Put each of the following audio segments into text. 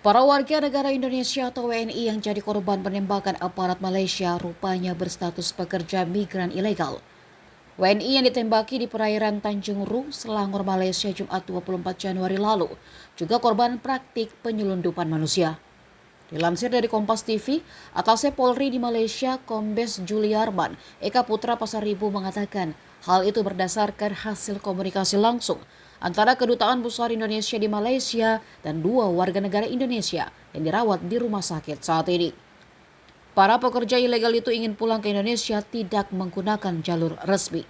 Para warga negara Indonesia atau WNI yang jadi korban penembakan aparat Malaysia rupanya berstatus pekerja migran ilegal. WNI yang ditembaki di perairan Tanjung Ru, Selangor, Malaysia Jumat 24 Januari lalu juga korban praktik penyelundupan manusia. Dilansir dari Kompas TV, Atasnya Polri di Malaysia, Kombes Juliarman Eka Putra Pasaribu mengatakan hal itu berdasarkan hasil komunikasi langsung antara Kedutaan Besar Indonesia di Malaysia dan 2 warga negara Indonesia yang dirawat di rumah sakit saat ini. Para pekerja ilegal itu ingin pulang ke Indonesia tidak menggunakan jalur resmi.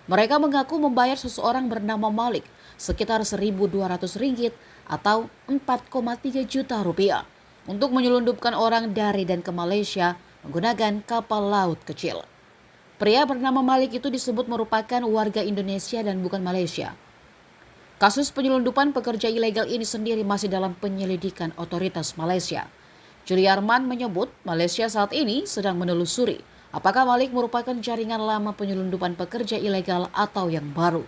Mereka mengaku membayar seseorang bernama Malik sekitar Rp1.200 atau 4,3 juta rupiah untuk menyelundupkan orang dari dan ke Malaysia menggunakan kapal laut kecil. Pria bernama Malik itu disebut merupakan warga Indonesia dan bukan Malaysia. Kasus penyelundupan pekerja ilegal ini sendiri masih dalam penyelidikan otoritas Malaysia. Juliarman menyebut Malaysia saat ini sedang menelusuri apakah Malik merupakan jaringan lama penyelundupan pekerja ilegal atau yang baru.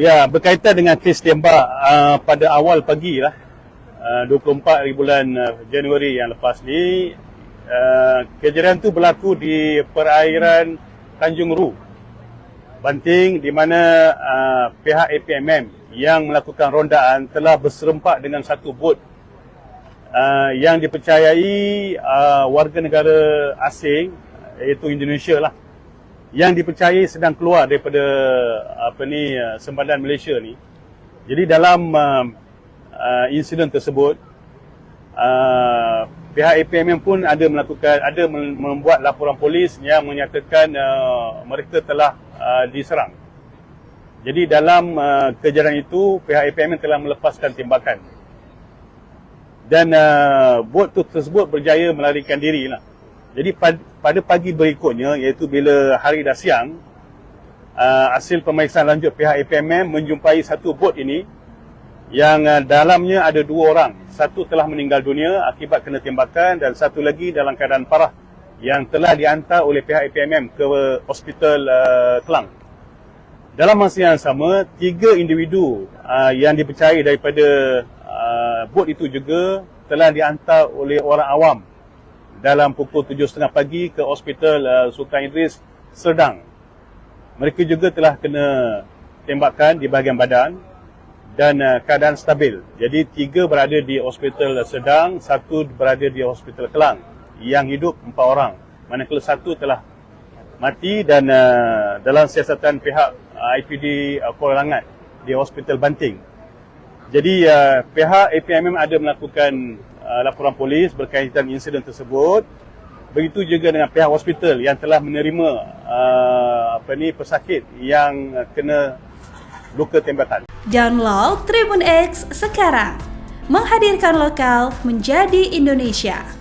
Ya, berkaitan dengan kes tembak pada awal pagi lah, 24 bulan Januari yang lepas ni, kejadian tu berlaku di perairan Tanjung Ru, Banting, di mana pihak APMM yang melakukan rondaan telah berserempak dengan satu bot yang dipercayai warga negara asing, iaitu Indonesia lah, yang dipercayai sedang keluar daripada sempadan Malaysia ni. Jadi dalam insiden tersebut, pihak APMM pun ada membuat laporan polis yang menyatakan mereka telah diserang. Jadi dalam kejadian itu, pihak APMM telah melepaskan tembakan dan bot tersebut berjaya melarikan diri lah. Jadi pada pagi berikutnya, iaitu bila hari dah siang, hasil pemeriksaan lanjut pihak APMM menjumpai satu bot ini yang dalamnya ada 2 orang. Satu telah meninggal dunia akibat kena tembakan dan satu lagi dalam keadaan parah yang telah dihantar oleh pihak APMM ke Hospital Kelang. Dalam masa yang sama, 3 individu yang dipercayai daripada bot itu juga telah dihantar oleh orang awam dalam pukul 7.30 pagi ke Hospital Sultan Idris, Serdang. Mereka juga telah kena tembakan di bahagian badan dan keadaan stabil. Jadi 3 berada di Hospital Serdang, 1 berada di Hospital Kelang. Yang hidup 4 orang. Manakala 1 telah mati dan dalam siasatan pihak IPD Kuala Langat di Hospital Banting. Jadi pihak APMM ada melakukan laporan polis berkaitan insiden tersebut. Begitu juga dengan pihak hospital yang telah menerima pesakit yang kena luka tembakan. Download Tribun X sekarang, menghadirkan lokal menjadi Indonesia.